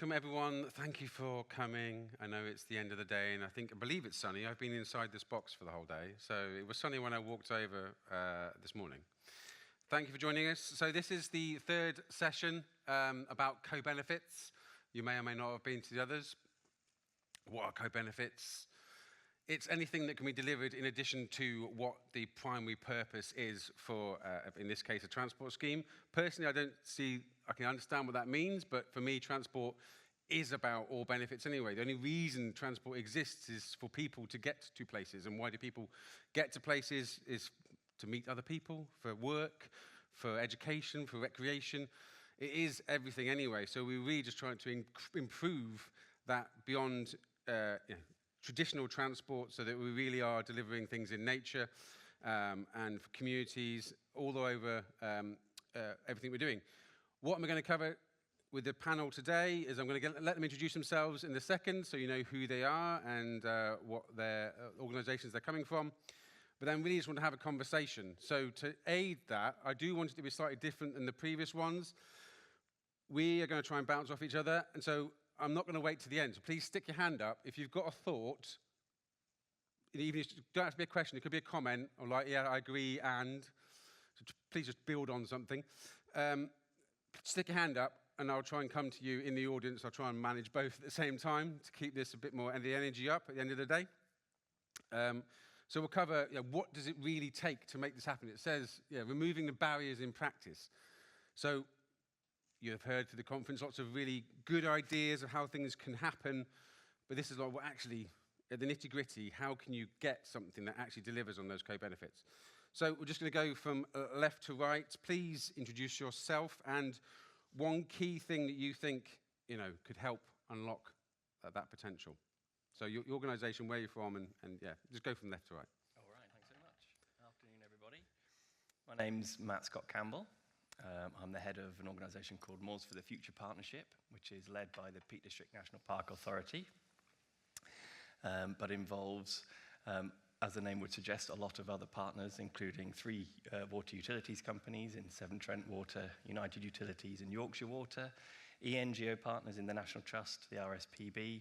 welcome everyone. Thank you for coming. I know it's the end of the day and I believe it's sunny. I've been inside this box for the whole day. So it was sunny when I walked over this morning. Thank you for joining us. So this is the third session about co-benefits. You may or may not have been to the others. What are co-benefits? It's anything that can be delivered in addition to what the primary purpose is for, in this case, a transport scheme. Personally, I can understand what that means, but for me, transport is about all benefits anyway. The only reason transport exists is for people to get to places. And why do people get to places? Is to meet other people, for work, for education, for recreation. It is everything anyway. So we're really just trying to improve that beyond traditional transport so that we really are delivering things in nature and for communities all over everything we're doing. What am I going to cover with the panel today is I'm going to let them introduce themselves in a second so you know who they are and what their organizations they're coming from. But then really just want to have a conversation. So to aid that, I do want it to be slightly different than the previous ones. We are going to try and bounce off each other. And so I'm not going to wait to the end. So please stick your hand up. If you've got a thought, even if it don't have to be a question, it could be a comment, or like, yeah, I agree, and. So please just build on something. Stick your hand up, and I'll try and come to you in the audience. I'll try and manage both at the same time to keep this a bit more, and the energy up at the end of the day. So we'll cover what does it really take to make this happen. It says removing the barriers in practice. So you have heard through the conference lots of really good ideas of how things can happen, but this is like what actually, at the nitty-gritty, how can you get something that actually delivers on those co-benefits? So we're just going to go from left to right. Please introduce yourself and one key thing that you think could help unlock that potential. So your organisation, where you're from, and just go from left to right. All right, thanks so much. Afternoon, everybody. My name's Matt Scott Campbell. I'm the head of an organisation called Moors for the Future Partnership, which is led by the Peak District National Park Authority, but involves, as the name would suggest, a lot of other partners, including 3 water utilities companies in Severn Trent Water, United Utilities and Yorkshire Water, ENGO partners in the National Trust, the RSPB,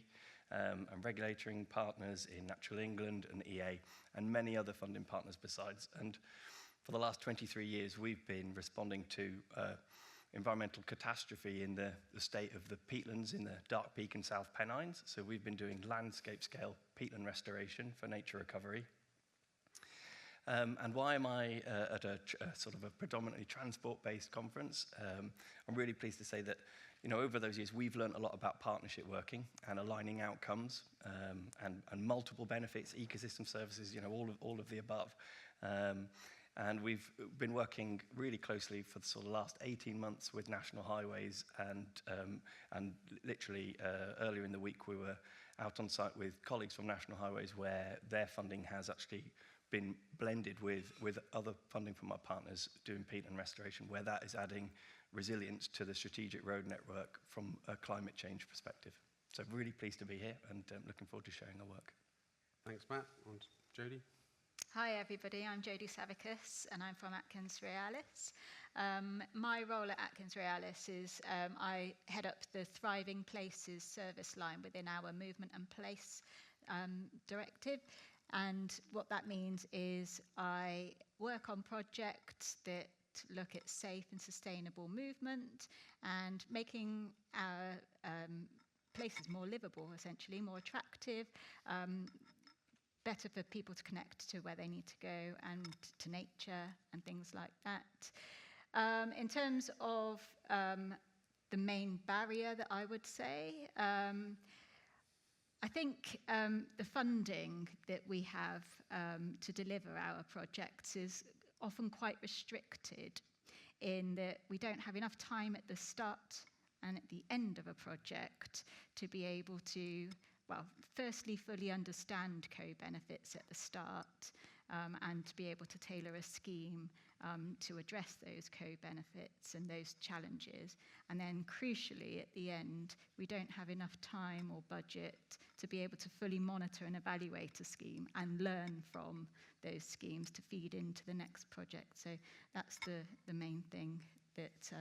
and regulatory partners in Natural England and EA, and many other funding partners besides. And for the last 23 years, we've been responding to environmental catastrophe in the state of the peatlands in the Dark Peak and South Pennines. So we've been doing landscape-scale peatland restoration for nature recovery. And why am I at a sort of a predominantly transport-based conference? I'm really pleased to say that over those years, we've learned a lot about partnership working and aligning outcomes and multiple benefits, ecosystem services, all of the above. And we've been working really closely for the sort of last 18 months with National Highways, and literally earlier in the week we were out on site with colleagues from National Highways where their funding has actually been blended with other funding from our partners doing peatland restoration, where that is adding resilience to the strategic road network from a climate change perspective. So really pleased to be here and looking forward to sharing our work. Thanks, Matt. And Jodie? Hi everybody, I'm Jodie Savicus and I'm from Atkins Realis. My role at Atkins Realis is I head up the Thriving Places service line within our Movement and Place directive. And what that means is I work on projects that look at safe and sustainable movement and making our places more livable, essentially, more attractive, better for people to connect to where they need to go and to nature and things like that. In terms of the main barrier that I would say, I think the funding that we have to deliver our projects is often quite restricted in that we don't have enough time at the start and at the end of a project to be able to, well, firstly, fully understand co-benefits at the start and to be able to tailor a scheme to address those co-benefits and those challenges. And then crucially, at the end, we don't have enough time or budget to be able to fully monitor and evaluate a scheme and learn from those schemes to feed into the next project. So that's the main thing that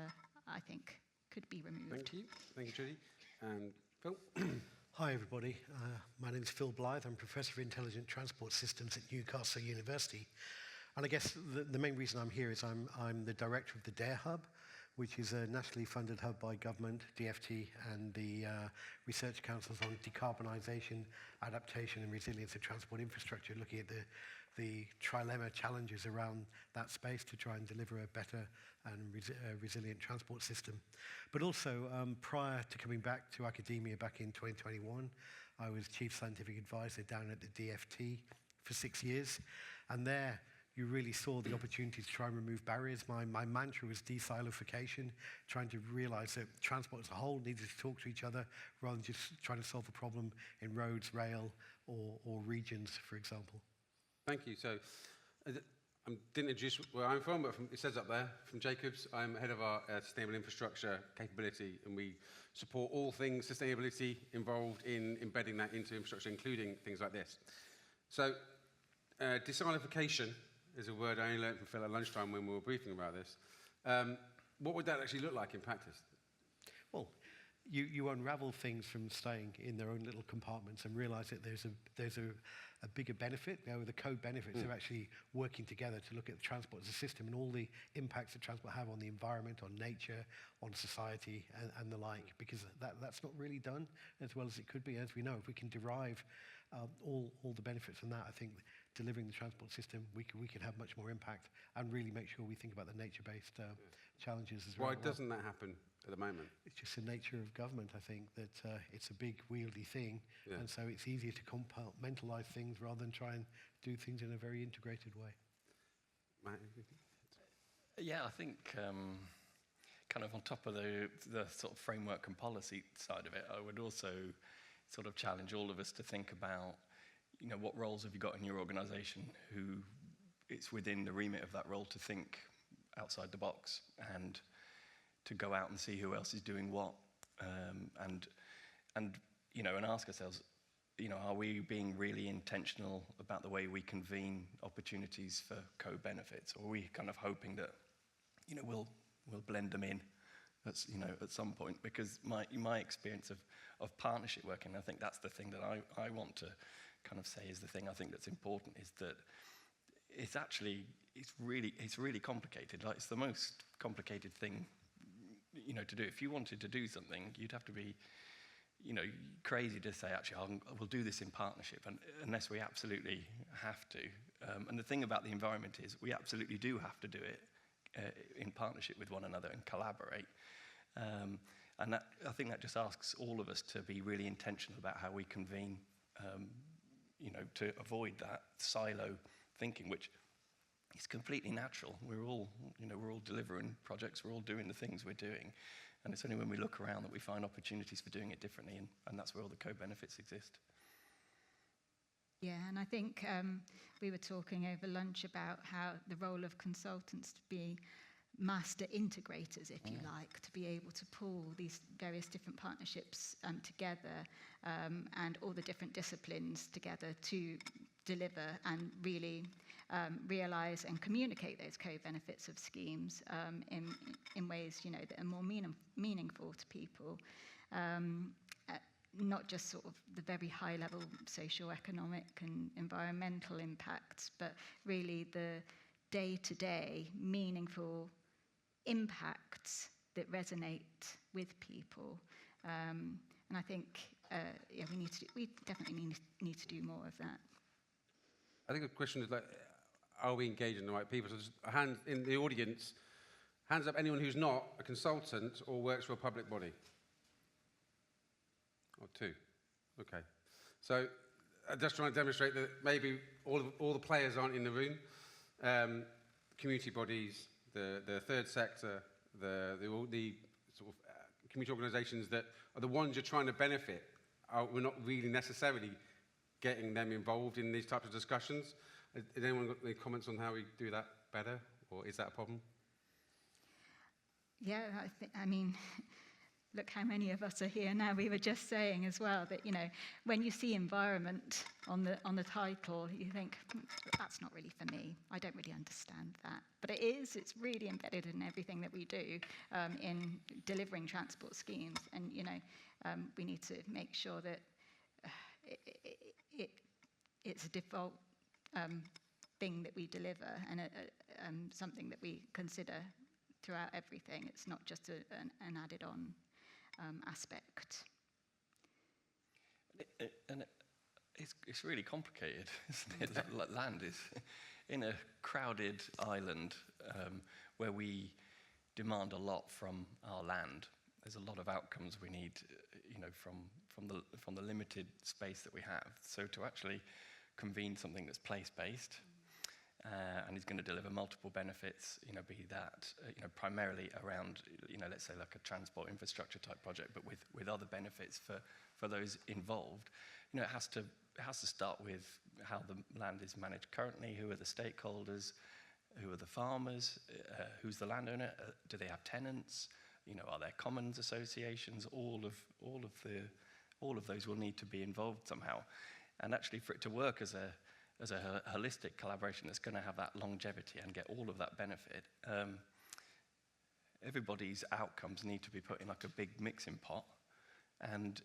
I think could be removed. Thank you. Thank you, Judy. And Phil? Hi, everybody. My name is Phil Blythe. I'm Professor of Intelligent Transport Systems at Newcastle University. And I guess the main reason I'm here is I'm the director of the DARE Hub, which is a nationally funded hub by government, DFT, and the research councils on decarbonisation, adaptation and resilience of transport infrastructure, looking at the trilemma challenges around that space to try and deliver a better and resilient transport system. But also, prior to coming back to academia back in 2021, I was Chief Scientific Advisor down at the DFT for 6 years. And there, you really saw the opportunity to try and remove barriers. My mantra was desilification, trying to realize that transport as a whole needed to talk to each other rather than just trying to solve a problem in roads, rail, or regions, for example. Thank you. So, I didn't introduce where I'm from, but it says up there, from Jacobs. I'm head of our sustainable infrastructure capability, and we support all things sustainability involved in embedding that into infrastructure, including things like this. So, desilification is a word I only learned from Phil at lunchtime when we were briefing about this. What would that actually look like in practice? Well, you unravel things from staying in their own little compartments and realize that there's a bigger benefit. The co-benefits of actually working together to look at transport as a system and all the impacts that transport have on the environment, on nature, on society, and the like, because that's not really done as well as it could be. As we know, if we can derive all the benefits from that, I think delivering the transport system, we can have much more impact and really make sure we think about the nature-based challenges as well. Why doesn't that happen at the moment? It's just the nature of government, I think, that it's a big, wieldy thing, and so it's easier to compartmentalise things rather than try and do things in a very integrated way. Yeah, I think kind of on top of the sort of framework and policy side of it, I would also sort of challenge all of us to think about, you know, what roles have you got in your organisation who it's within the remit of that role to think outside the box and to go out and see who else is doing what, and you know, and ask ourselves, you know, are we being really intentional about the way we convene opportunities for co-benefits, or are we kind of hoping that, you know, we'll blend them in, at some point? Because my experience of partnership working, I think that's the thing that I want to kind of say is the thing I think that's important, is that it's really complicated. Like, it's the most complicated thing, you know, to do. If you wanted to do something, you'd have to be, you know, crazy to say, actually, we'll do this in partnership, and unless we absolutely have to. And the thing about the environment is we absolutely do have to do it in partnership with one another and collaborate. And that, I think that just asks all of us to be really intentional about how we convene, you know, to avoid that silo thinking, which is completely natural. We're all delivering projects, we're all doing the things we're doing. And it's only when we look around that we find opportunities for doing it differently, and that's where all the co-benefits exist. Yeah, and I think we were talking over lunch about how the role of consultants to be master integrators, if you like, to be able to pull these various different partnerships together, and all the different disciplines together to deliver and really realise and communicate those co-benefits of schemes in ways, you know, that are more meaningful to people. Not just sort of the very high level socio-economic and environmental impacts, but really the day-to-day meaningful impacts that resonate with people. And I think we definitely need to do more of that. I think the question is, like, are we engaging the right people? So just a hand in the audience, hands up anyone who's not a consultant or works for a public body. Or two. Okay. So I'm just trying to demonstrate that maybe all the players aren't in the room. Community bodies, the third sector, the sort of community organisations that are the ones you're trying to benefit, we're not really necessarily getting them involved in these types of discussions. Has anyone got any comments on how we do that better, or is that a problem? Yeah, I mean, look how many of us are here now. We were just saying as well that, when you see environment on the title, you think, that's not really for me. I don't really understand that. But it is. It's really embedded in everything that we do in delivering transport schemes. And, we need to make sure that it's a default thing that we deliver and something that we consider throughout everything. It's not just an added-on aspect. It's really complicated, isn't it? Like land is in a crowded island where we demand a lot from our land. There's a lot of outcomes we need, from the limited space that we have. So to actually convene something that's place-based and is going to deliver multiple benefits, be that primarily around, let's say like a transport infrastructure type project, but with other benefits for those involved. It has to start with how the land is managed currently. Who are the stakeholders? Who are the farmers? Who's the landowner? Do they have tenants? Are there commons associations? All of those will need to be involved somehow. And actually, for it to work as a holistic collaboration that's going to have that longevity and get all of that benefit, everybody's outcomes need to be put in like a big mixing pot, and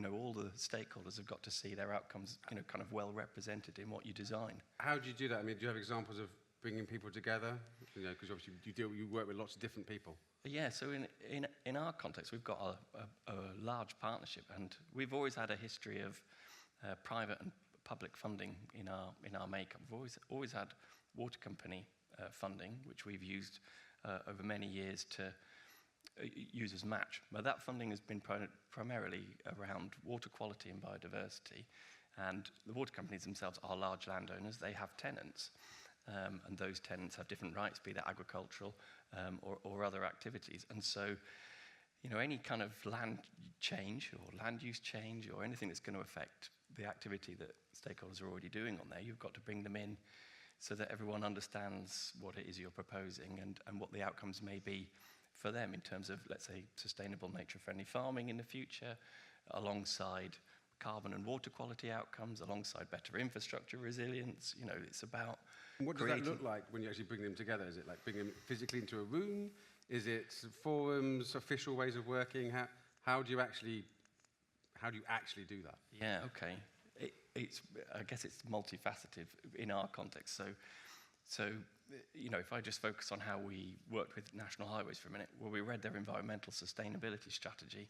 all the stakeholders have got to see their outcomes kind of well represented in what you design. How do you do that? I mean, do you have examples of bringing people together? Because obviously you work with lots of different people. Yeah, so in our context, we've got a large partnership, and we've always had a history of private and public funding in our makeup. We've always had water company funding, which we've used over many years to use as match. But that funding has been primarily around water quality and biodiversity, and the water companies themselves are large landowners. They have tenants, and those tenants have different rights, be they agricultural or other activities. And so, any kind of land change or land use change or anything that's going to affect the activity that stakeholders are already doing on there, you've got to bring them in so that everyone understands what it is you're proposing and what the outcomes may be for them in terms of, let's say, sustainable nature-friendly farming in the future, alongside carbon and water quality outcomes, alongside better infrastructure resilience. It's about What does that look like when you actually bring them together? Is it like bringing them physically into a room? Is it forums, official ways of working? How do you actually do that? Yeah, okay. I guess it's multifaceted in our context. So if I just focus on how we worked with National Highways for a minute, well, we read their environmental sustainability strategy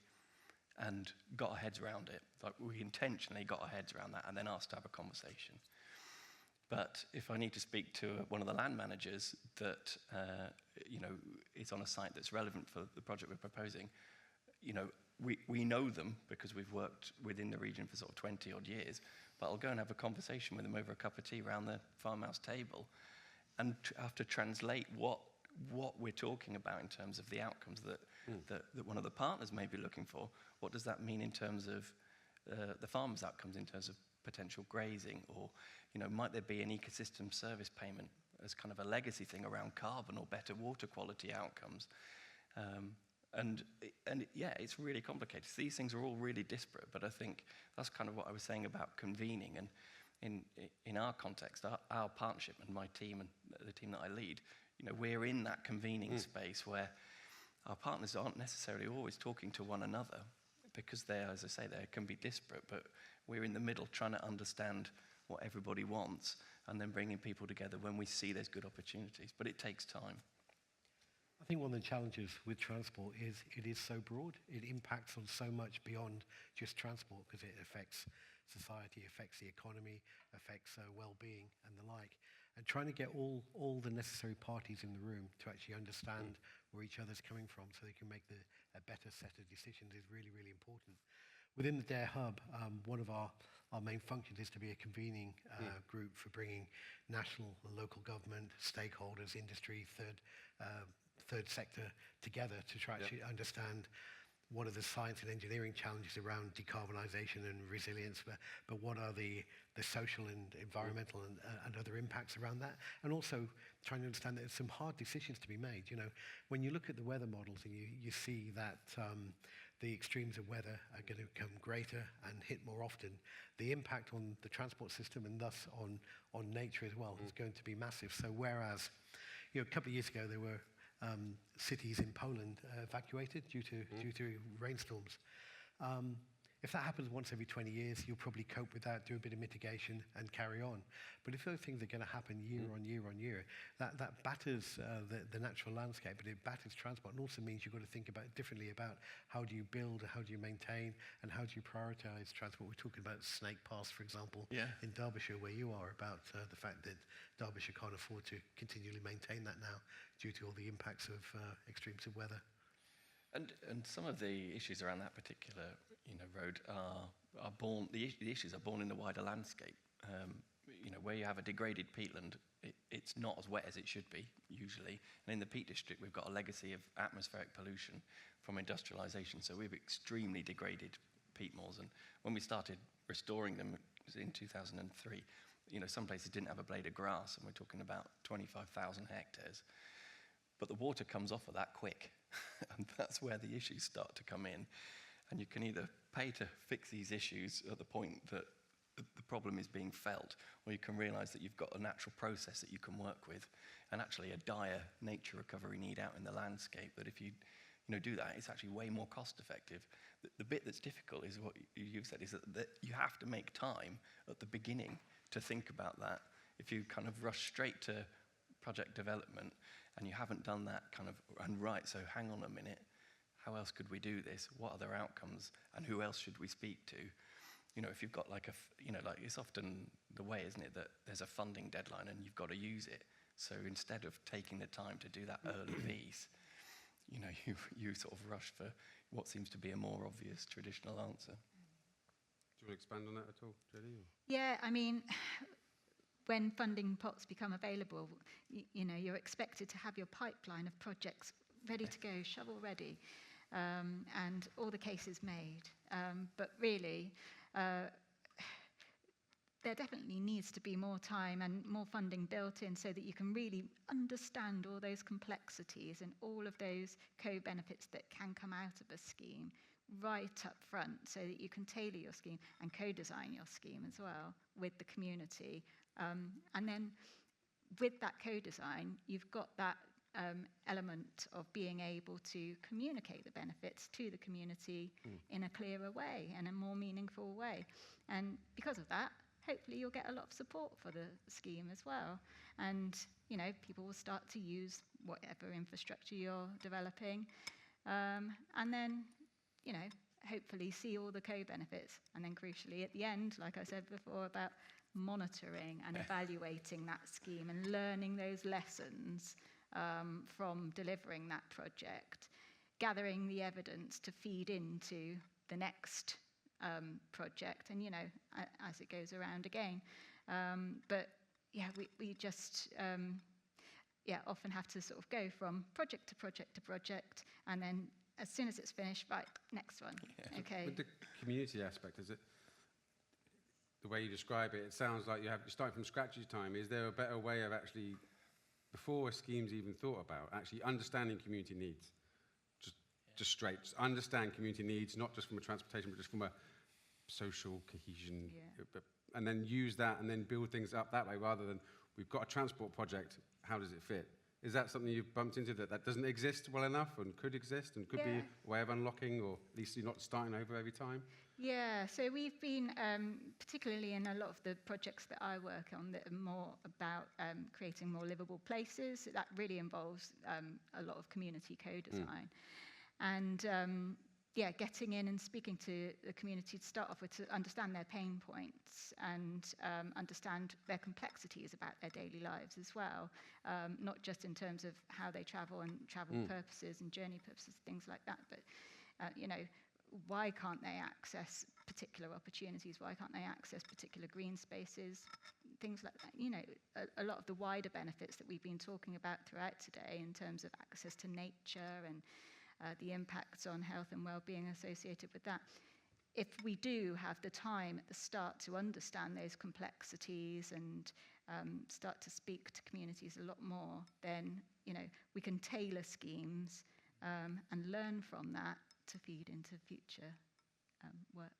and got our heads around it. Like, we intentionally got our heads around that and then asked to have a conversation. But if I need to speak to one of the land managers that is on a site that's relevant for the project we're proposing, we know them because we've worked within the region for sort of 20 odd years, but I'll go and have a conversation with them over a cup of tea around the farmhouse table and have to translate what we're talking about in terms of the outcomes that one of the partners may be looking for. What does that mean in terms of the farmer's outcomes, in terms of potential grazing, or might there be an ecosystem service payment as kind of a legacy thing around carbon or better water quality outcomes? And yeah, it's really complicated. These things are all really disparate, but I think that's kind of what I was saying about convening. And in our context, our partnership and my team and the team that I lead, we're in that convening space where our partners aren't necessarily always talking to one another because as I say, they can be disparate, but we're in the middle trying to understand what everybody wants and then bringing people together when we see there's good opportunities. But it takes time. I think one of the challenges with transport is it is so broad. It impacts on so much beyond just transport because it affects society, affects the economy, affects well-being and the like. And trying to get all the necessary parties in the room to actually understand where each other's coming from so they can make a better set of decisions is really, really important. Within the DARE Hub, one of our main functions is to be a convening group for bringing national and local government, stakeholders, industry, third sector together to try to understand what are the science and engineering challenges around decarbonisation and resilience, but what are the social and environmental and other impacts around that, and also trying to understand that there's some hard decisions to be made. When you look at the weather models and you see that the extremes of weather are going to become greater and hit more often, the impact on the transport system and thus on nature as well is going to be massive. So whereas, a couple of years ago there were cities in Poland evacuated due to rainstorms. If that happens once every 20 years, you'll probably cope with that, do a bit of mitigation, and carry on. But if those things are going to happen year on year on year, that batters the natural landscape, but it batters transport, and also means you've got to think differently about how do you build, how do you maintain, and how do you prioritize transport. We're talking about Snake Pass, for example, in Derbyshire, where you are, about the fact that Derbyshire can't afford to continually maintain that now due to all the impacts of extremes of weather. And some of the issues around that particular road are born, the issues are born in the wider landscape. Where you have a degraded peatland, it's not as wet as it should be, usually. And in the Peak District, we've got a legacy of atmospheric pollution from industrialisation. So we have extremely degraded peat moors. And when we started restoring them in 2003, some places didn't have a blade of grass, and we're talking about 25,000 hectares. But the water comes off of that quick, and that's where the issues start to come in. And you can either pay to fix these issues at the point that the problem is being felt, or you can realise that you've got a natural process that you can work with, and actually a dire nature recovery need out in the landscape, that if you do that, it's actually way more cost effective. The bit that's difficult is what you've said, is that you have to make time at the beginning to think about that. If you kind of rush straight to project development, and you haven't done that so hang on a minute, how else could we do this? What other outcomes? And who else should we speak to? If you've got it's often the way, isn't it, that there's a funding deadline and you've got to use it. So instead of taking the time to do that early piece, you sort of rush for what seems to be a more obvious traditional answer. Do you want to expand on that at all, Jodie? Yeah, I mean, when funding pots become available, you're expected to have your pipeline of projects ready to go, shovel ready, and all the cases made. But really, there definitely needs to be more time and more funding built in so that you can really understand all those complexities and all of those co-benefits that can come out of a scheme right up front, so that you can tailor your scheme and co-design your scheme as well with the community. And then with that co-design, you've got that element of being able to communicate the benefits to the community in a clearer way and a more meaningful way. And because of that, hopefully you'll get a lot of support for the scheme as well. And, people will start to use whatever infrastructure you're developing. And then, hopefully see all the co-benefits. And then crucially at the end, like I said before, about monitoring and evaluating that scheme and learning those lessons from delivering that project, gathering the evidence to feed into the next project, and as it goes around again. But yeah, we just often have to sort of go from project to project to project, and then as soon as it's finished, right, next one. Yeah. Okay. With the community aspect, is it the way you describe it? It sounds like you're starting from scratch each time. Is there a better way of actually, before a scheme's even thought about, actually understanding community needs? Just straight, just understand community needs, not just from a transportation, but just from a social cohesion, and then use that and then build things up that way, rather than we've got a transport project, how does it fit? Is that something you've bumped into that doesn't exist well enough and could exist and could be a way of unlocking, or at least you're not starting over every time? Yeah, so we've been, particularly in a lot of the projects that I work on that are more about creating more livable places, that really involves a lot of community co-design. And getting in and speaking to the community to start off with, to understand their pain points and understand their complexities about their daily lives as well, not just in terms of how they travel and travel purposes and journey purposes, things like that, but why can't they access particular opportunities? Why can't they access particular green spaces? Things like that. A lot of the wider benefits that we've been talking about throughout today in terms of access to nature and the impacts on health and well-being associated with that. If we do have the time at the start to understand those complexities and start to speak to communities a lot more, then we can tailor schemes and learn from that to feed into future work.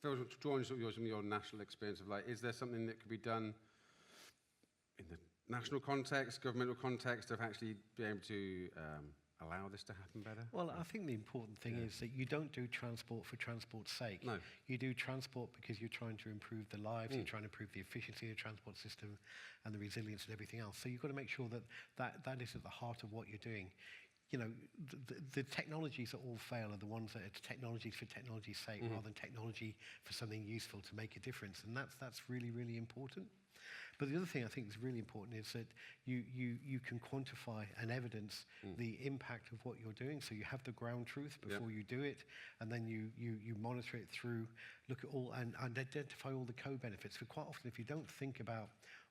Phil, drawing some of your national experience of, like, is there something that could be done in the national context, governmental context, of actually being able to allow this to happen better? Well, I think the important thing is that you don't do transport for transport's sake. No. You do transport because you're trying to improve the lives, you're trying to improve the efficiency of the transport system and the resilience and everything else. So you've got to make sure that is at the heart of what you're doing. You know, the technologies that all fail are the ones that are technologies for technology's sake rather than technology for something useful to make a difference. And that's really, really important. But the other thing I think is really important is that you can quantify and evidence the impact of what you're doing. So you have the ground truth before you do it, and then you monitor it through, look at all, and identify all the co-benefits. For quite often, if you don't think about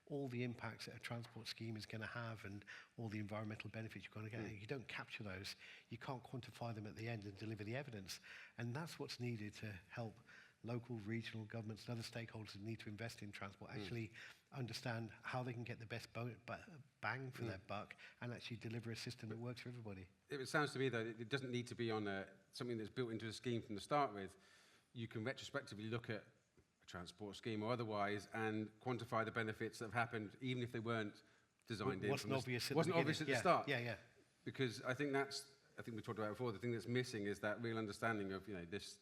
all the impacts that a transport scheme is going to have and all the environmental benefits you're going to get, you don't capture those, you can't quantify them at the end and deliver the evidence. And that's what's needed to help local, regional governments and other stakeholders who need to invest in transport actually understand how they can get the best bang for their buck and actually deliver a system that works for everybody. It sounds to me, though, it doesn't need to be on something that's built into a scheme from the start with. You can retrospectively look at a transport scheme or otherwise and quantify the benefits that have happened, even if they weren't designed in. Wasn't obvious at the start. Yeah. Because I think we talked about it before, the thing that's missing is that real understanding of, this,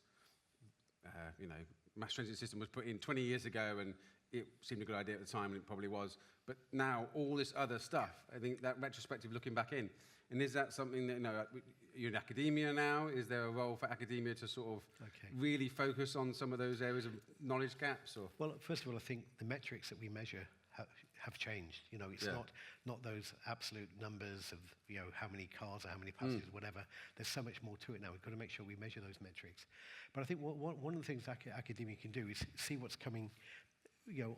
mass transit system was put in 20 years ago and it seemed a good idea at the time, and it probably was. But now, all this other stuff, I think that retrospective looking back in, and is that something that, you're in academia now, is there a role for academia to sort of really focus on some of those areas of knowledge gaps? Or? Well, first of all, I think the metrics that we measure have changed. It's not those absolute numbers of, how many cars or how many passengers, whatever. There's so much more to it now. We've got to make sure we measure those metrics. But I think one of the things academia can do is see what's coming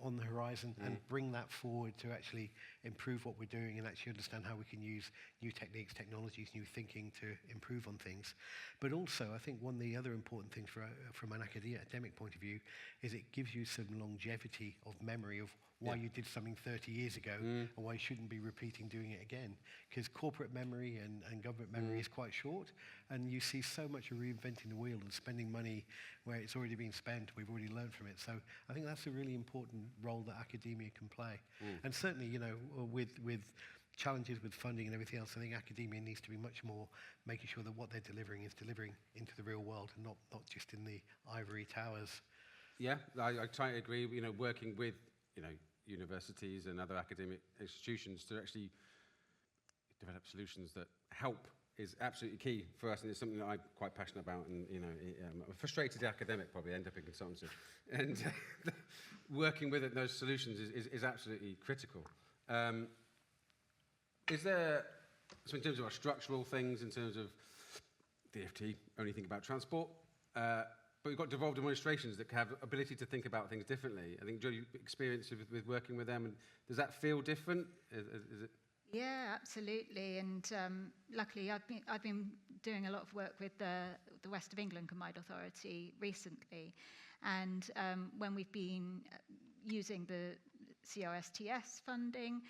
on the horizon and bring that forward to actually improve what we're doing and actually understand how we can use new techniques, technologies, new thinking to improve on things. But also, I think one of the other important things from an academic point of view is it gives you some longevity of memory of why you did something 30 years ago and why you shouldn't be repeating doing it again. Because corporate memory and government memory is quite short, and you see so much of reinventing the wheel and spending money where it's already been spent. We've already learned from it. So I think that's a really important role that academia can play. And certainly, with challenges with funding and everything else, I think academia needs to be much more making sure that what they're delivering is delivering into the real world and not just in the ivory towers. Yeah, I totally agree. Working with universities and other academic institutions to actually develop solutions that help is absolutely key for us, and it's something that I'm quite passionate about. And I'm a frustrated academic, probably end up in consultancy, and working with those solutions is absolutely critical. Is there, so in terms of our structural things, in terms of DFT, only think about transport, but we've got devolved administrations that have ability to think about things differently. I think, Joe, you experience with working with them, and does that feel different? Is it? Yeah, absolutely. And luckily, I've been doing a lot of work with the West of England Combined Authority recently, and when we've been using the CRSTS funding,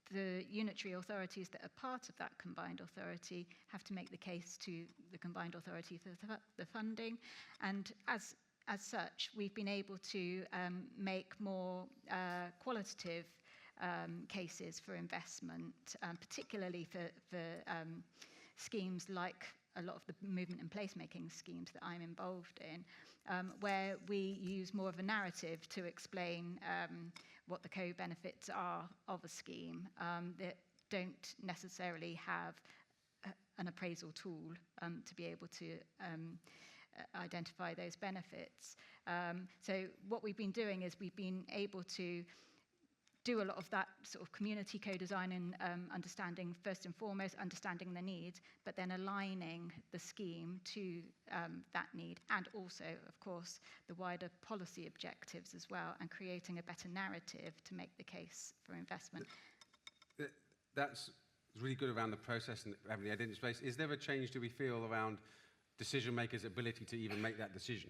the unitary authorities that are part of that combined authority have to make the case to the combined authority for the funding, and as such, we've been able to make more qualitative cases for investment, particularly for schemes like a lot of the movement and placemaking schemes that I'm involved in, where we use more of a narrative to explain what the co-benefits are of a scheme that don't necessarily have an appraisal tool to be able to identify those benefits. So what we've been doing is we've been able to do a lot of that sort of community co-design and understanding, first and foremost, understanding the need, but then aligning the scheme to that need, and also, of course, the wider policy objectives as well, and creating a better narrative to make the case for investment. That's really good around the process and having the identity space. Is there a change, do we feel, around decision makers' ability to even make that decision,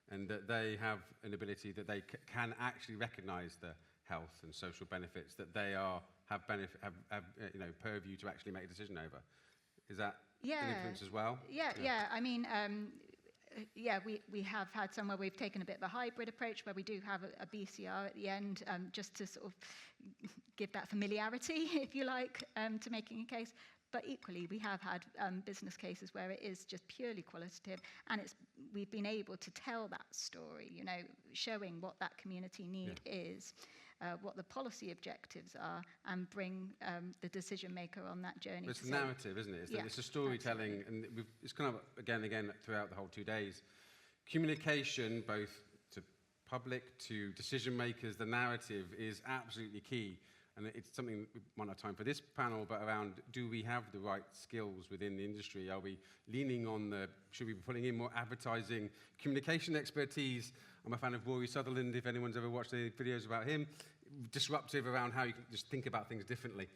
and that they have an ability that they can actually recognise the health and social benefits that they have purview to actually make a decision over? Is that Yeah. an influence as well? Yeah. I mean, we have had some where we've taken a bit of a hybrid approach where we do have a BCR at the end, just to sort of give that familiarity, if you like, to making a case. But equally, we have had business cases where it is just purely qualitative, and we've been able to tell that story, showing what that community need is, what the policy objectives are, and bring the decision maker on that journey. It's the narrative, isn't it? It's the storytelling, absolutely. and it's come up again and again throughout the whole 2 days. Communication, both to public, to decision makers, the narrative is absolutely key. And it's something we might not have time for this panel, but around, do we have the right skills within the industry? Are we leaning on should we be putting in more advertising, communication expertise? I'm a fan of Rory Sutherland, if anyone's ever watched the videos about him. Disruptive around how you can just think about things differently.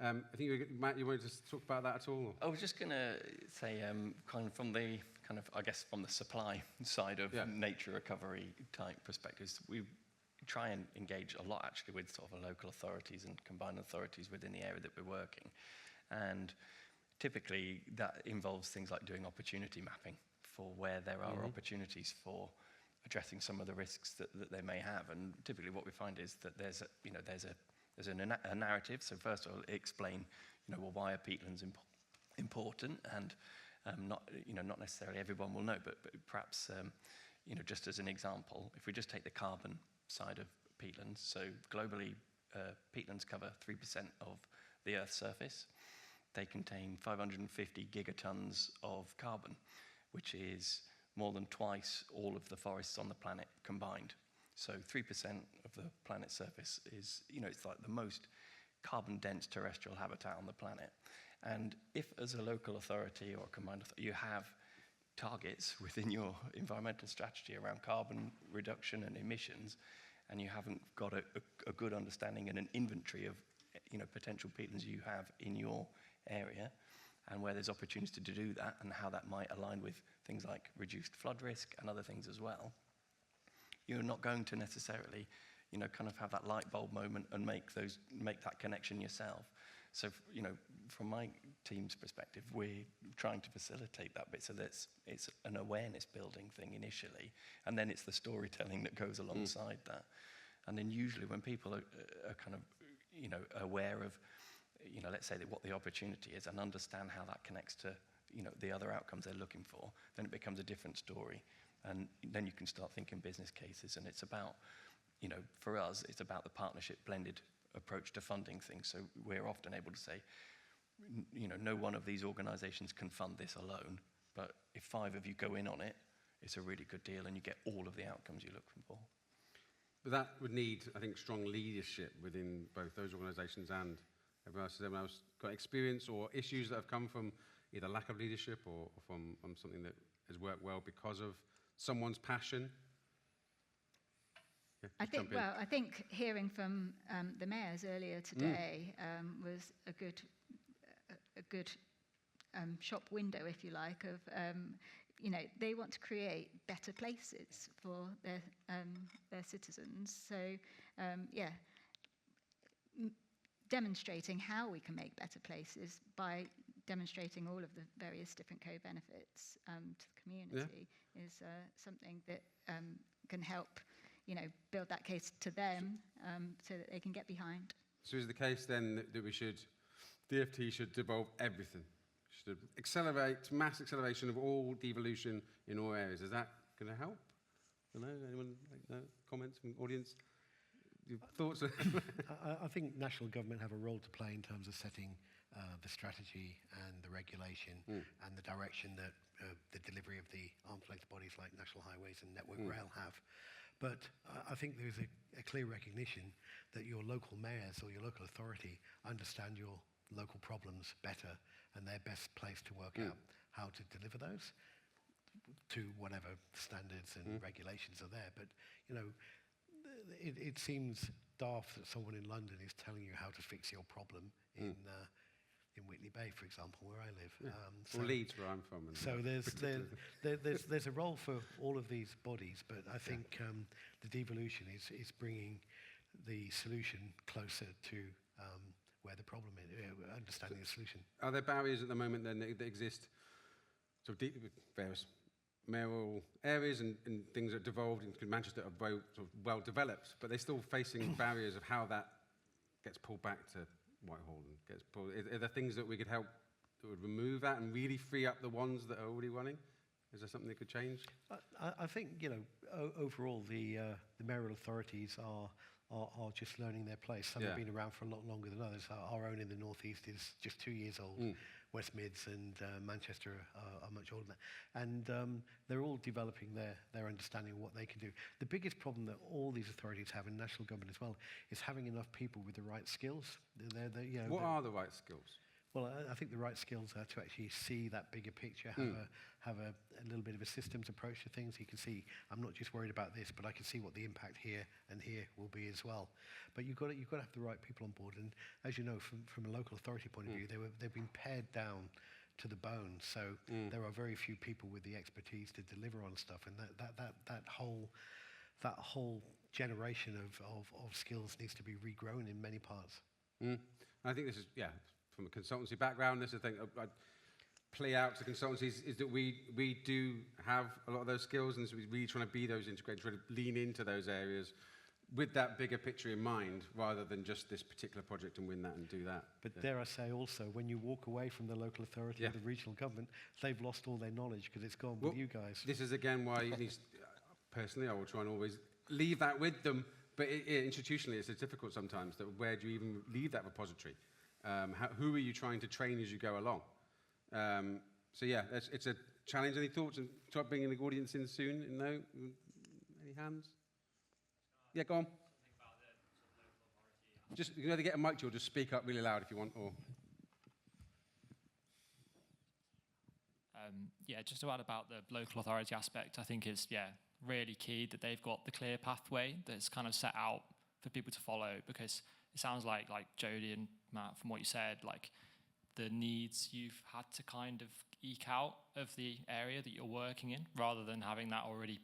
I think, Matt, you wanted to talk about that at all? I was just going to say, kind of from the supply side of nature recovery type perspectives, we try and engage a lot actually with sort of local authorities and combined authorities within the area that we're working. And typically that involves things like doing opportunity mapping for where there are opportunities for addressing some of the risks that they may have. And typically what we find is that there's a narrative. So first I'll explain, well, why are peatlands important? And not necessarily everyone will know, but perhaps, just as an example, if we just take the carbon side of peatlands. So globally, peatlands cover 3% of the Earth's surface. They contain 550 gigatons of carbon, which is more than twice all of the forests on the planet combined. So 3% of the planet's surface is, it's like the most carbon-dense terrestrial habitat on the planet. And if as a local authority or a combined authority, you have targets within your environmental strategy around carbon reduction and emissions, and you haven't got a good understanding and an inventory of potential peatlands you have in your area, and where there's opportunities to do that, and how that might align with things like reduced flood risk and other things as well, you're not going to necessarily kind of have that light bulb moment and make that connection yourself. So, from my team's perspective, we're trying to facilitate that bit so that it's an awareness building thing initially, and then it's the storytelling that goes alongside that. And then usually when people are kind of, aware of, let's say that what the opportunity is and understand how that connects to, the other outcomes they're looking for, then it becomes a different story. And then you can start thinking business cases, and it's about, for us, it's about the partnership blended approach to funding things. So we're often able to say, no one of these organizations can fund this alone, but if 5 of you go in on it, it's a really good deal and you get all of the outcomes you're looking for. But that would need, I think, strong leadership within both those organizations and everyone else. Has anyone else got experience or issues that have come from either lack of leadership or from something that has worked well because of someone's passion? Yeah, I think hearing from the mayors earlier today was a good shop window, if you like, of they want to create better places for their citizens. So demonstrating how we can make better places by demonstrating all of the various different co-benefits to the community is something that can help build that case to them so that they can get behind. So is the case then that DFT should devolve everything? Should accelerate, mass acceleration of all devolution in all areas? Is that going to help? I don't know, anyone comments from the audience? Your thoughts? I think national government have a role to play in terms of setting the strategy and the regulation and the direction that the delivery of the arm's length bodies like National Highways and Network Rail have. But I think there's a clear recognition that your local mayors or your local authority understand your local problems better, and they're best placed to work out how to deliver those to whatever standards and regulations are there. But, it seems daft that someone in London is telling you how to fix your problem in Whitley Bay, for example, where I live. Or Leeds, where I'm from. So there's a role for all of these bodies, but I think the devolution is bringing the solution closer to where the problem is, understanding the solution. Are there barriers at the moment then that exist, sort of various mayoral areas and things that devolved into Manchester are very sort of well developed, but they're still facing barriers of how that gets pulled back to Whitehall and gets pulled? Are there things that we could help that would remove that and really free up the ones that are already running? Is there something that could change? I think, overall, the mayoral authorities are just learning their place. Some have been around for a lot longer than others. Our own in the northeast is just 2 years old. West Mids and Manchester are much older than that. And they're all developing their understanding of what they can do. The biggest problem that all these authorities have, and national government as well, is having enough people with the right skills. What are the right skills? Well, I think the right skills are to actually see that bigger picture, have a little bit of a systems approach to things. You can see, I'm not just worried about this, but I can see what the impact here and here will be as well. But you've got to have the right people on board. And as you know, from a local authority point of view, they've been pared down to the bone. So there are very few people with the expertise to deliver on stuff. And that whole generation of skills needs to be regrown in many parts. I think this is, from a consultancy background, this is the thing I play out to consultancies is that we do have a lot of those skills, and so we're really trying to be those integrators, trying to lean into those areas with that bigger picture in mind, rather than just this particular project and win that and do that. But dare I say also, when you walk away from the local authority or the regional government, they've lost all their knowledge because it's gone with you guys. This is again why, personally, I will try and always leave that with them, but institutionally it's difficult sometimes. That where do you even leave that repository? Who are you trying to train as you go along? It's a challenge. Any thoughts? And try bringing the audience in soon. No? Any hands? Yeah, go on. Just, you know, to get a mic, you'll just speak up really loud if you want. Or just to add about the local authority aspect, I think it's really key that they've got the clear pathway that's kind of set out for people to follow, because it sounds like Jodie and Matt, from what you said, like the needs you've had to kind of eke out of the area that you're working in, rather than having that already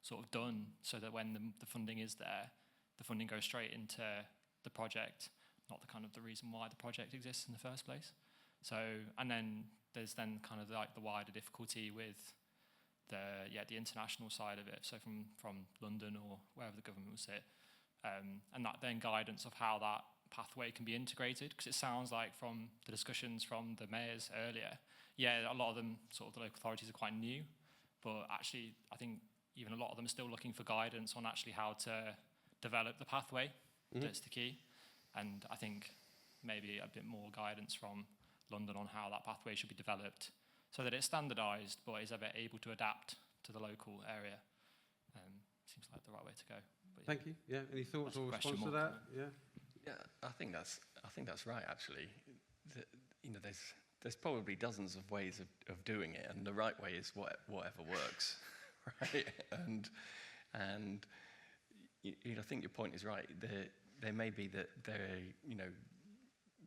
sort of done, so that when the funding is there, the funding goes straight into the project, not the reason why the project exists in the first place. So, and then there's kind of like the wider difficulty with the international side of it. So from London or wherever the government will sit, and that then guidance of how that pathway can be integrated, because it sounds like from the discussions from the mayors earlier, a lot of them, sort of the local authorities, are quite new, but actually I think even a lot of them are still looking for guidance on actually how to develop the pathway. That's the key. And I think maybe a bit more guidance from London on how that pathway should be developed, so that it's standardised but is ever able to adapt to the local area. Seems like the right way to go. But thank you. Yeah. Any thoughts or response to that? Yeah, I think that's right. Actually, there's probably dozens of ways of doing it, and the right way is whatever works, right? And I think your point is right. There may be that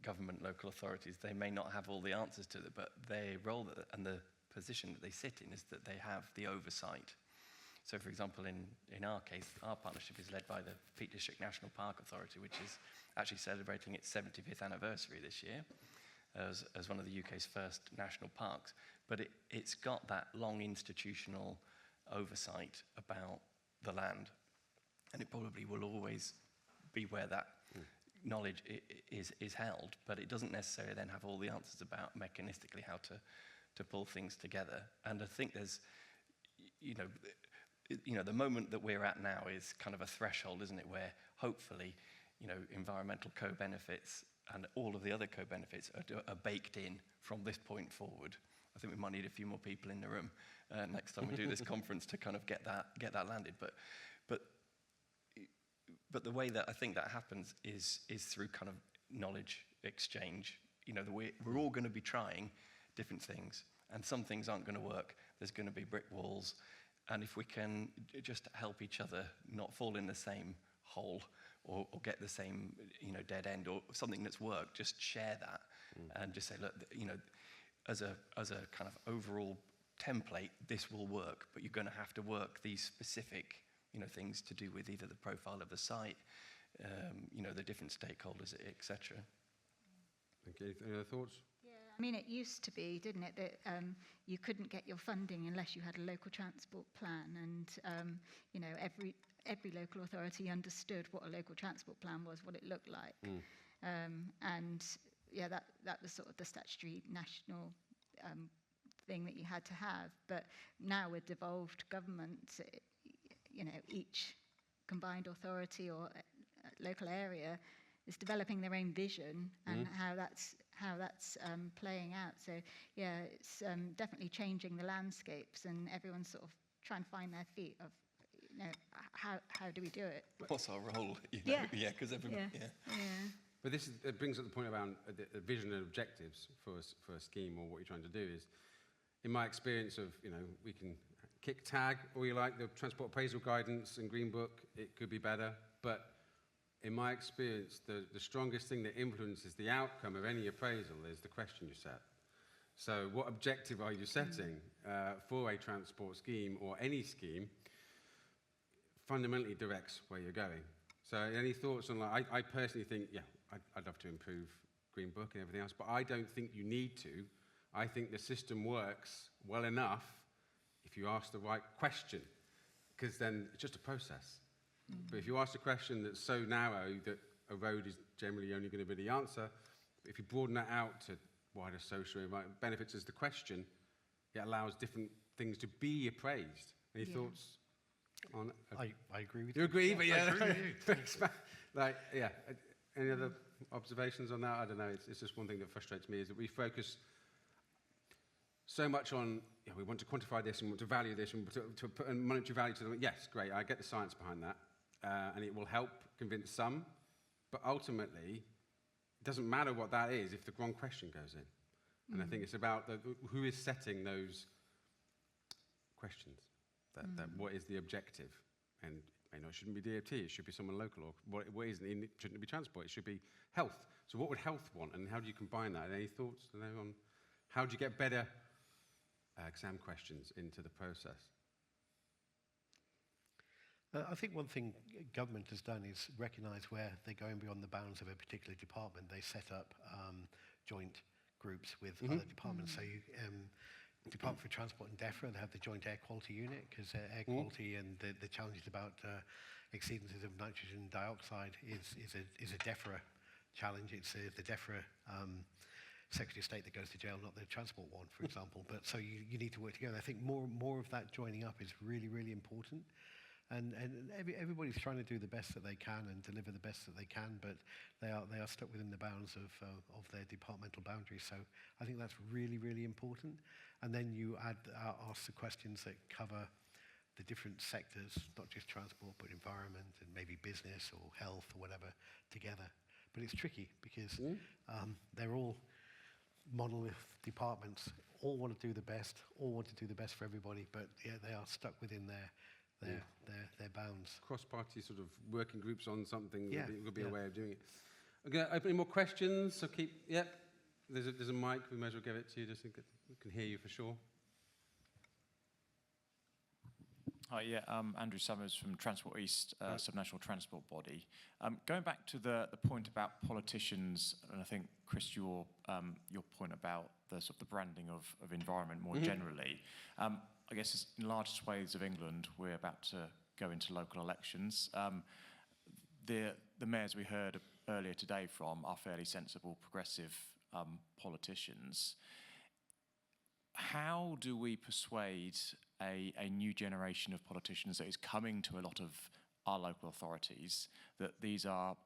government, local authorities, they may not have all the answers to it, but their role and the position that they sit in is that they have the oversight. So, for example, in our case, our partnership is led by the Peak District National Park Authority, which is actually celebrating its 75th anniversary this year as one of the UK's first national parks. But it's got that long institutional oversight about the land, and it probably will always be where that knowledge is held, but it doesn't necessarily then have all the answers about mechanistically how to pull things together. And I think there's, the moment that we're at now is kind of a threshold, isn't it, where hopefully, environmental co-benefits and all of the other co-benefits are baked in from this point forward. I think we might need a few more people in the room next time we do this conference to kind of get that landed. But the way that I think that happens is through kind of knowledge exchange. We're all going to be trying different things, and some things aren't going to work. There's going to be brick walls, and if we can just help each other not fall in the same hole or get the same dead end or something that's worked, just share that and just say, look, as a kind of overall template, this will work, but you're going to have to work these specific things to do with either the profile of the site, the different stakeholders, etc. Thank you. Any other thoughts? Yeah, I mean, it used to be, didn't it, that you couldn't get your funding unless you had a local transport plan, and you know, every local authority understood what a local transport plan was, what it looked like, and yeah, that was sort of the statutory national thing that you had to have. But now with devolved governments, you know, each combined authority or local area is developing their own vision and how that's playing out. So yeah, it's definitely changing the landscapes, and everyone's sort of trying to find their feet of, you know, how do we do it? What's our role? You know? Yeah. Because everyone. Yeah. Yeah. Yeah. But it brings up the point around the vision and objectives for a scheme, or what you're trying to do is, in my experience of, you know, we can kick tag or you like the transport appraisal guidance and Green Book, it could be better, but in my experience, the strongest thing that influences the outcome of any appraisal is the question you set. So what objective are you setting for a transport scheme, or any scheme, fundamentally directs where you're going. So any thoughts on, like, I personally think, yeah, I'd love to improve Green Book and everything else, but I don't think you need to. I think the system works well enough if you ask the right question, because then it's just a process. But if you ask a question that's so narrow that a road is generally only going to be the answer, if you broaden that out to wider social benefits as the question, it allows different things to be appraised. Any thoughts on it? I agree with You you. agree, but yeah. I agree with you. Like, yeah. Any other observations on that? I don't know. It's just one thing that frustrates me, is that we focus so much on, you know, we want to quantify this and want to value this and to put a monetary value to them. Yes, great. I get the science behind that. And it will help convince some. But ultimately, it doesn't matter what that is if the wrong question goes in. And I think it's about who is setting those questions. That what is the objective? And it shouldn't be DOT, it should be someone local, or what isn't, it shouldn't be transport, it should be health. So what would health want, and how do you combine that? Any thoughts on how do you get better exam questions into the process? I think one thing government has done is recognise where they're going beyond the bounds of a particular department. They set up joint groups with other departments. So you, Department for Transport and DEFRA, they have the Joint Air Quality Unit, because air quality and the challenges about exceedances of nitrogen dioxide is a DEFRA challenge. It's the DEFRA Secretary of State that goes to jail, not the transport one, for example. But so you need to work together. I think more of that joining up is really, really important. And everybody's trying to do the best that they can and deliver the best that they can, but they are stuck within the bounds of their departmental boundaries. So I think that's really, really important. And then you ask the questions that cover the different sectors, not just transport, but environment and maybe business or health or whatever together. But it's tricky because they're all monolith departments, all want to do the best, all want to do the best for everybody, but yeah, they are stuck within their bounds. Cross-party sort of working groups on something would be a Yeah. way of doing it. Okay, opening more questions. So there's a mic. We may as well give it to you just so we can hear you for sure. Hi, Andrew Summers from Transport East, subnational transport body. Going back to the point about politicians, and I think, Chris, your point about the sort of the branding of environment more generally, I guess in large swathes of England, we're about to go into local elections. The mayors we heard earlier today from are fairly sensible, progressive politicians. How do we persuade a new generation of politicians that is coming to a lot of our local authorities that these are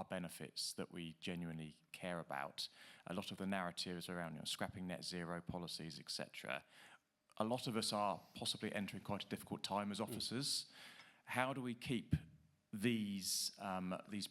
benefits that we genuinely care about? A lot of the narratives around scrapping net zero policies, etc. A lot of us are possibly entering quite a difficult time as officers. How do we keep these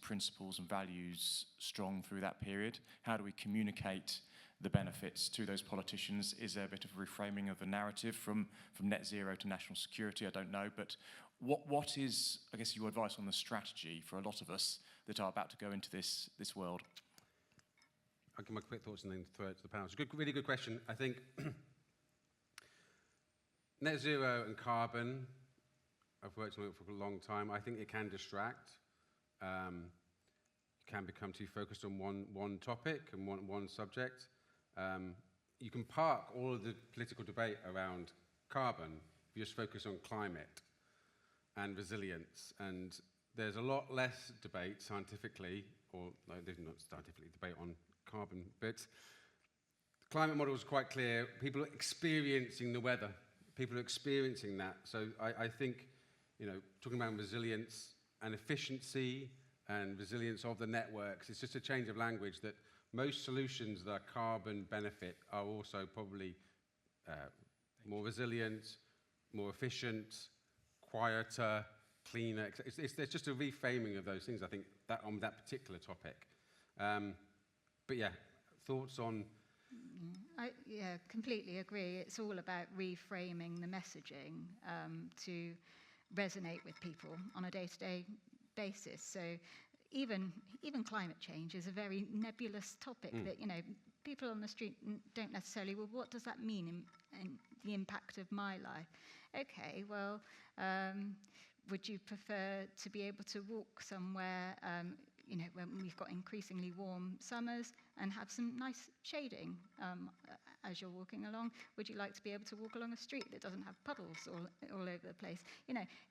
principles and values strong through that period? How do we communicate the benefits to those politicians? Is there a bit of reframing of the narrative from net zero to national security? I don't know, but what is, I guess, your advice on the strategy for a lot of us that are about to go into this world? I'll give my quick thoughts and then throw it to the panel. It's a really good question. I think net zero and carbon, I've worked on it for a long time. I think it can distract. You can become too focused on one topic and one subject. You can park all of the political debate around carbon if you just focus on climate and resilience. And there's a lot less debate scientifically, or no, there's not scientifically debate on carbon, but the climate model is quite clear. People are experiencing the weather. People are experiencing that. So I think, talking about resilience and efficiency and resilience of the networks, it's just a change of language that most solutions that are carbon benefit are also probably more resilient, more efficient, quieter, cleaner. There's just a reframing of those things, I think, that on that particular topic. But yeah, thoughts on... I completely agree. It's all about reframing the messaging to resonate with people on a day-to-day basis. So even climate change is a very nebulous topic that, people on the street don't necessarily, well, what does that mean in the impact of my life? Okay, well, would you prefer to be able to walk somewhere, when we've got increasingly warm summers, and have some nice shading as you're walking along? Would you like to be able to walk along a street that doesn't have puddles all over the place?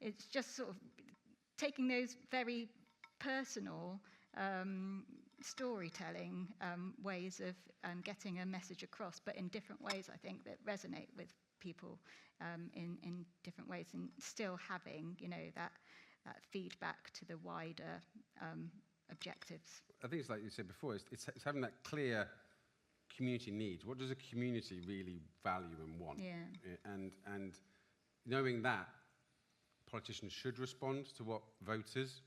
It's just sort of taking those very personal storytelling ways of getting a message across, but in different ways, I think, that resonate with people in different ways, and still having, that feedback to the wider objectives. I think it's like you said before, it's having that clear community needs. What does a community really value and want? Yeah. And knowing that, politicians should respond to what voters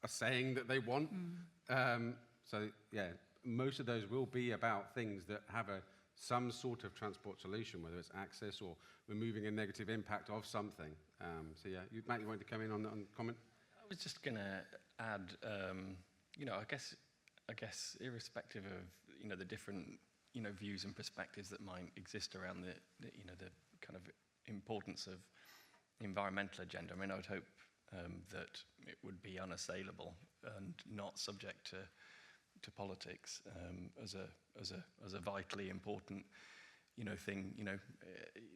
are saying that they want. So yeah, most of those will be about things that have some sort of transport solution, whether it's access or removing a negative impact of something. So yeah, Matt, you wanted to come in on comment? I was just going to add, I guess irrespective of, the different, views and perspectives that might exist around the kind of importance of the environmental agenda, I mean, I would hope that it would be unassailable and not subject to politics as a vitally important, thing.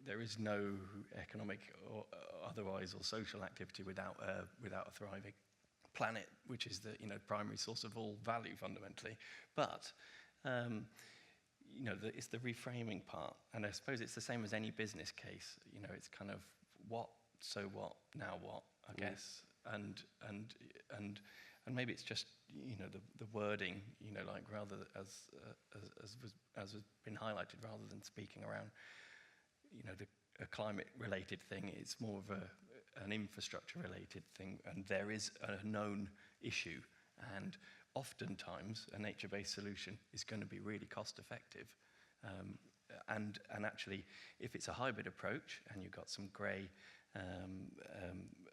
There is no economic or otherwise or social activity without a thriving planet, which is the primary source of all value fundamentally. But it's the reframing part, and I suppose it's the same as any business case. It's kind of what, so what, now what, I guess, and maybe it's just the wording, like rather as has been highlighted, rather than speaking around a climate related thing, it's more of an infrastructure related thing, and there is a known issue, and oftentimes a nature-based solution is going to be really cost effective, and actually if it's a hybrid approach and you've got some grey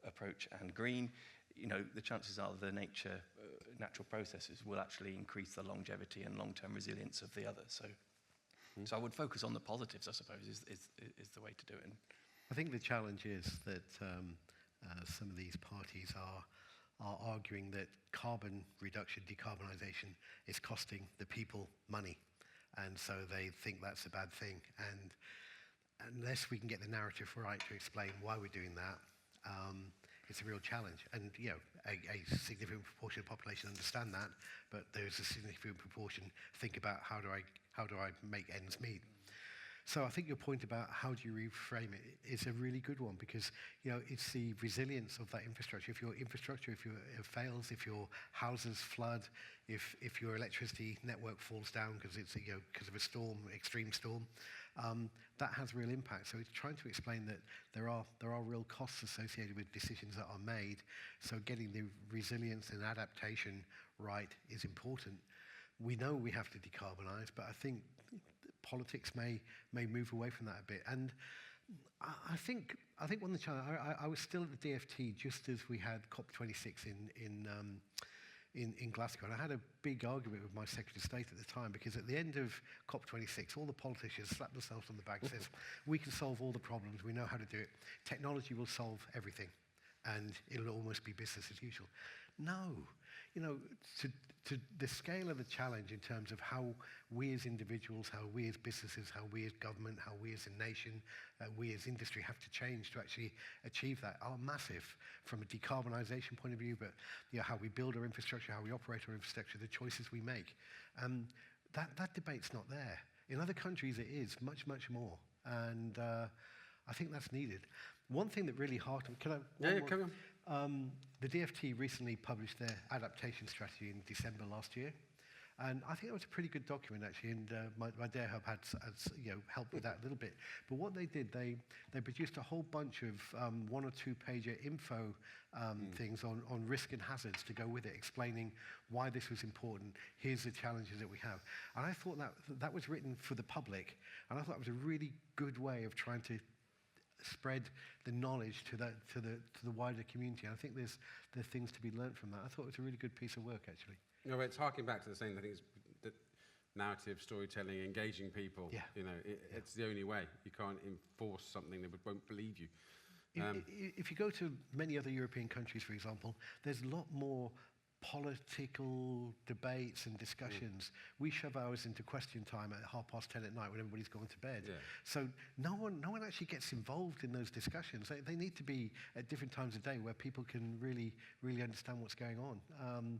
approach and green, the chances are the natural processes will actually increase the longevity and long-term resilience of the other. So I would focus on the positives, I suppose, is the way to do it. I think the challenge is that some of these parties are arguing that carbon reduction, decarbonisation, is costing the people money, and so they think that's a bad thing. And unless we can get the narrative right to explain why we're doing that, it's a real challenge. And a significant proportion of the population understand that, but there's a significant proportion think about how do I make ends meet. So I think your point about how do you reframe it is a really good one, because it's the resilience of that infrastructure. If your infrastructure, it fails, if your houses flood, if your electricity network falls down because it's because of a storm, extreme storm, that has real impact. So it's trying to explain that there are real costs associated with decisions that are made. So getting the resilience and adaptation right is important. We know we have to decarbonise, but I think politics may move away from that a bit. And I think one of the challenges, I was still at the DFT just as we had COP26 in Glasgow, and I had a big argument with my Secretary of State at the time, because at the end of COP26, all the politicians slapped themselves on the back and says, we can solve all the problems, we know how to do it, technology will solve everything, and it'll almost be business as usual. No, you know, to the scale of the challenge in terms of how we as individuals, how we as businesses, how we as government, how we as a nation, we as industry have to change to actually achieve that are massive from a decarbonisation point of view, but you know, how we build our infrastructure, how we operate our infrastructure, the choices we make. That debate's not there. In other countries, it is much, much more. And I think that's needed. One thing that really heartened... Carry on. The DFT recently published their adaptation strategy in December last year. And I think it was a pretty good document, actually, and my Dare Hub had you know, helped with that a little bit. But what they did, they produced a whole bunch of 1 or 2 pager info things on risk and hazards to go with it, explaining why this was important. Here's the challenges that we have. And I thought that was written for the public, and I thought it was a really good way of trying to spread the knowledge to the wider community. And I think there's things to be learned from that. I thought it was a really good piece of work, actually. No, it's harking back to the same thing. It's the narrative, storytelling, engaging people. Yeah. You know, it's the only way. You can't enforce something that won't believe you. If you go to many other European countries, for example, there's a lot more political debates and discussions. We shove ours into question time at 10:30 at night when everybody's gone to bed. Yeah. So no one actually gets involved in those discussions. They need to be at different times of day where people can really understand what's going on.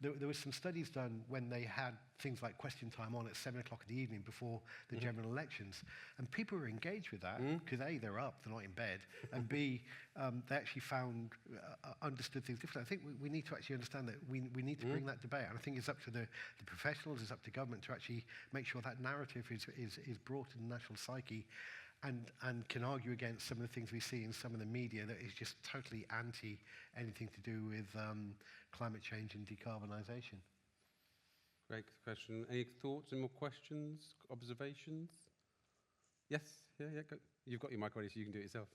There were some studies done when they had things like question time on at 7 o'clock in the evening before the general elections. And people were engaged with that because A, they're up, they're not in bed, and B, they actually understood things differently. I think we need to actually understand that we need to bring that debate. And I think it's up to the professionals, it's up to government to actually make sure that narrative is brought to the national psyche and can argue against some of the things we see in some of the media that is just totally anti anything to do with climate change and decarbonisation. Great question. Any thoughts, any more questions, observations? Yes? Yeah, go. You've got your mic ready, so you can do it yourself.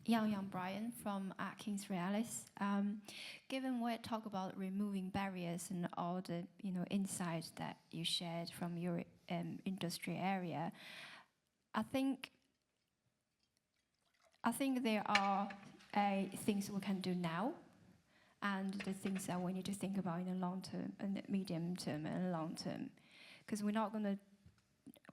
Yang Brian from Atkins Realis. Given we talk about removing barriers and all the insights that you shared from your industry area, I think there are things we can do now, and the things that we need to think about in the long term, and the medium term, and long term, because we're not going to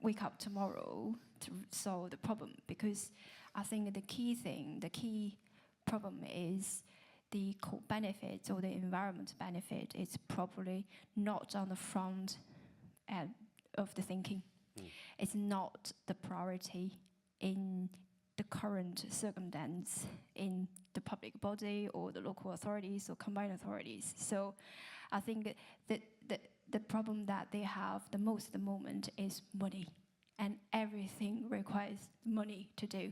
wake up tomorrow to solve the problem. Because I think the key problem is the co-benefits or the environment benefit is probably not on the front end of the thinking. It's not the priority in the current circumstance in the public body or the local authorities or combined authorities. So I think that the problem that they have the most at the moment is money. And everything requires money to do.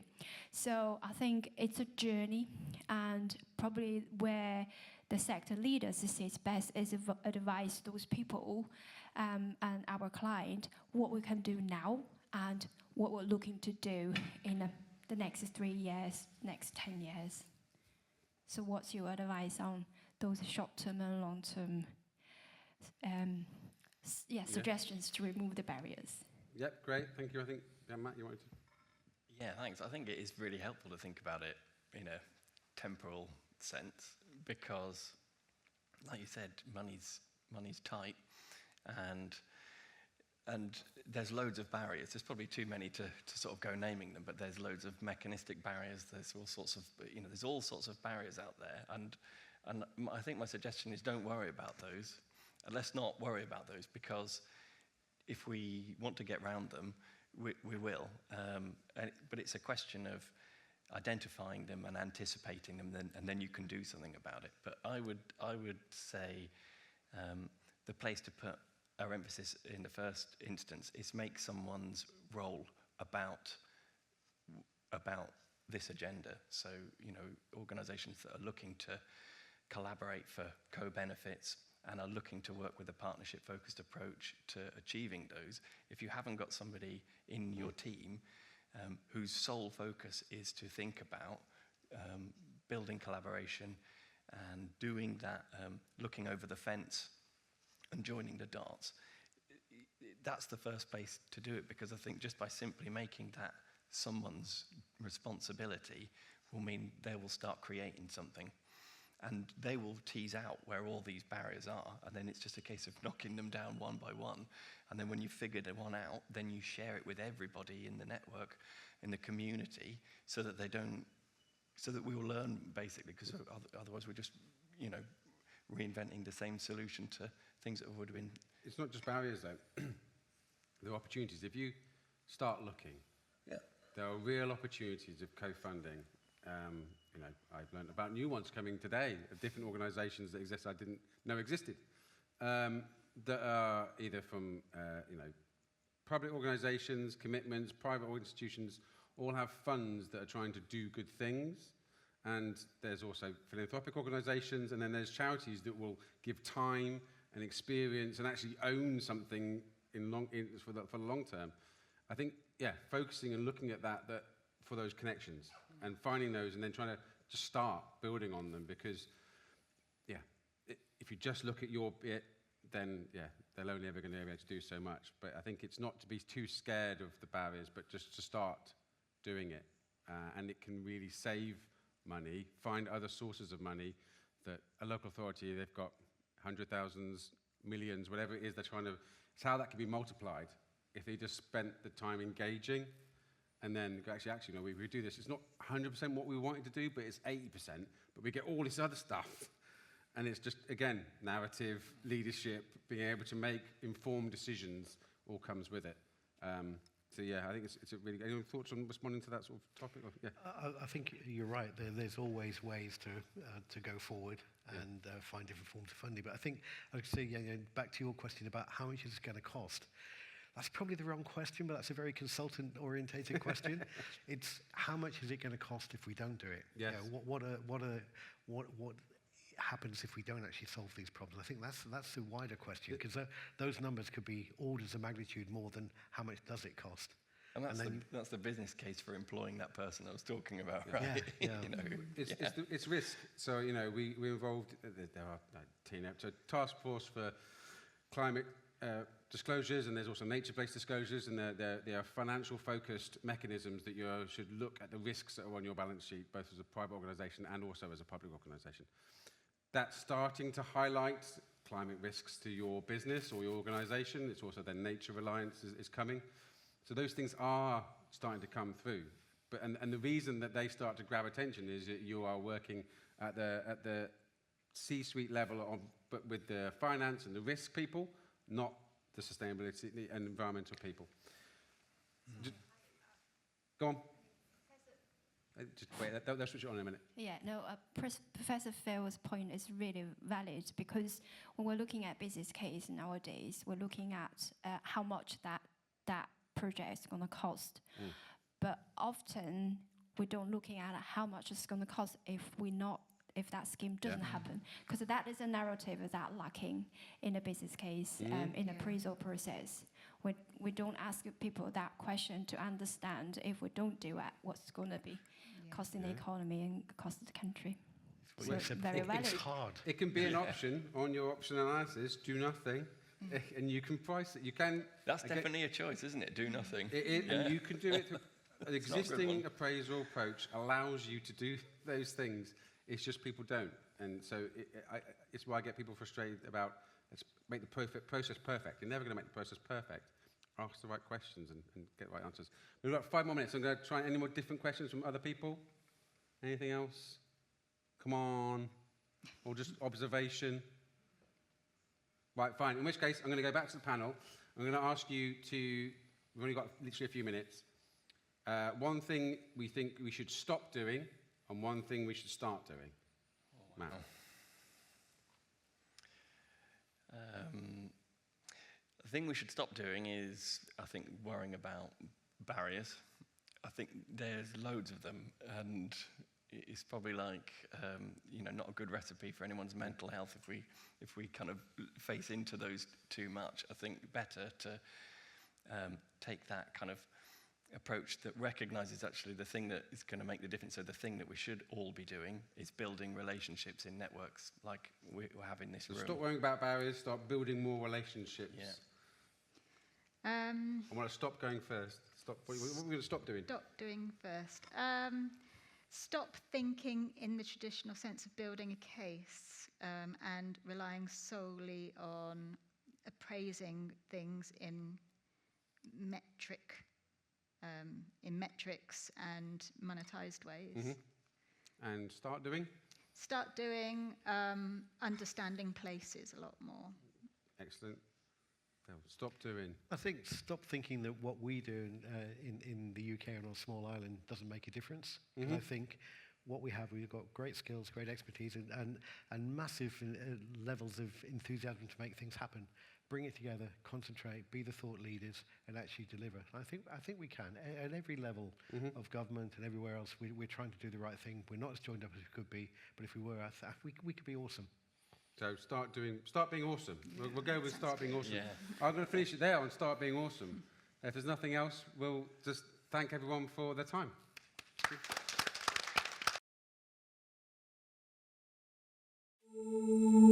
So I think it's a journey, and probably where the sector leaders sits best is advise those people and our client what we can do now and what we're looking to do in the next 3 years, next 10 years. So what's your advice on those short-term and long-term suggestions to remove the barriers? Yep, great, thank you. I think, Matt, you wanted to? Yeah, thanks. I think it is really helpful to think about it in a temporal sense, because, like you said, money's tight, and there's loads of barriers. There's probably too many to sort of go naming them, but there's loads of mechanistic barriers. There's all sorts of barriers out there, and I think my suggestion is don't worry about those. Let's not worry about those, because if we want to get around them, we will. But it's a question of identifying them and anticipating them, and then you can do something about it. But I would say the place to put our emphasis in the first instance is make someone's role about this agenda. So, organisations that are looking to collaborate for co-benefits and are looking to work with a partnership-focused approach to achieving those, if you haven't got somebody in your team whose sole focus is to think about building collaboration and doing that, looking over the fence and joining the dots, that's the first place to do it, because I think just by simply making that someone's responsibility will mean they will start creating something. And they will tease out where all these barriers are, and then it's just a case of knocking them down one by one. And then when you've figured one out, then you share it with everybody in the network, in the community, so that we will learn, basically, because otherwise we're just, reinventing the same solution to things that would have been. It's not just barriers, though. There are opportunities. If you start looking, there are real opportunities of co-funding. I've learned about new ones coming today, of different organisations that exist I didn't know existed, that are either from, public organisations, commitments, private institutions, all have funds that are trying to do good things. And there's also philanthropic organisations, and then there's charities that will give time and experience and actually own something for the long term. I think, focusing and looking at that for those connections and finding those, and then trying to just start building on them, because, if you just look at your bit, then, they're only ever going to be able to do so much. But I think it's not to be too scared of the barriers, but just to start doing it. And it can really save money, find other sources of money that a local authority, they've got 100,000s, millions, whatever it is they're trying to, it's how that can be multiplied if they just spent the time engaging. And then actually, we do this. It's not 100% what we wanted to do, but it's 80%. But we get all this other stuff. And it's just, again, narrative, leadership, being able to make informed decisions all comes with it. I think it's a really. Any thoughts on responding to that sort of topic? I think you're right. There's always ways to go forward and find different forms of funding. But I think, I'd say, back to your question about how much is it going to cost. That's probably the wrong question, but that's a very consultant-orientated question. It's how much is it going to cost if we don't do it? Yes. What happens if we don't actually solve these problems? I think that's the wider question, because those numbers could be orders of magnitude more than how much does it cost. And that's the business case for employing that person I was talking about, right? Yeah. It's risk. So, we're involved, there are task force for climate disclosures, and there's also nature-based disclosures, and there are financial-focused mechanisms that you should look at the risks that are on your balance sheet, both as a private organisation and also as a public organisation. That's starting to highlight climate risks to your business or your organisation. It's also then Nature Reliance is coming. So those things are starting to come through. And the reason that they start to grab attention is that you are working at the C-suite level, but with the finance and the risk people, not the sustainability and environmental people. Go on. Just wait, they'll switch it on in a minute. Yeah, no, Professor Phil's point is really valid, because when we're looking at business case nowadays, we're looking at how much that project is going to cost. But often we don't looking at how much it's going to cost if that scheme doesn't happen, because that is a narrative that lacking in a business case, in the appraisal process. We don't ask people that question to understand if we don't do it, what's going to be costing the economy and costing the country. So it's very valid. It's hard. It can be an option on your option analysis, do nothing, and you can price it. You can. That's definitely a choice, isn't it? Do nothing. And you can do it through an existing appraisal approach allows you to do those things. It's just people don't. And so it's why I get people frustrated about, let's make the process perfect. You're never going to make the process perfect. Ask the right questions and get the right answers. We've got 5 more minutes. I'm going to try any more different questions from other people. Anything else? Come on. Or just observation. Right, fine. In which case, I'm going to go back to the panel. I'm going to ask you to, we've only got literally a few minutes. One thing we think we should stop doing, and one thing we should start doing. Matt. The thing we should stop doing is, I think, worrying about barriers. I think there's loads of them, and it's probably like, not a good recipe for anyone's mental health if we kind of face into those too much. I think better to take that kind of approach that recognizes actually the thing that is going to make the difference. So the thing that we should all be doing is building relationships in networks like we have in this room. Stop worrying about barriers, start building more relationships. Yeah. I want to stop going first. What are we going to stop doing? Stop doing first. stop thinking in the traditional sense of building a case and relying solely on appraising things in metrics and monetized ways. And start doing? Start doing understanding places a lot more. Excellent. Phil, stop doing. I think stop thinking that what we do in the UK and on a small island doesn't make a difference. 'Cause I think what we have, we've got great skills, great expertise, and massive levels of enthusiasm to make things happen. Bring it together, concentrate, be the thought leaders, and actually deliver. And I think we can. At every level of government and everywhere else, we're trying to do the right thing. We're not as joined up as we could be, but if we were, we could be awesome. So start being awesome. We'll go with start being awesome. Yeah. I'm going to finish it there on start being awesome. If there's nothing else, we'll just thank everyone for their time. Thank you.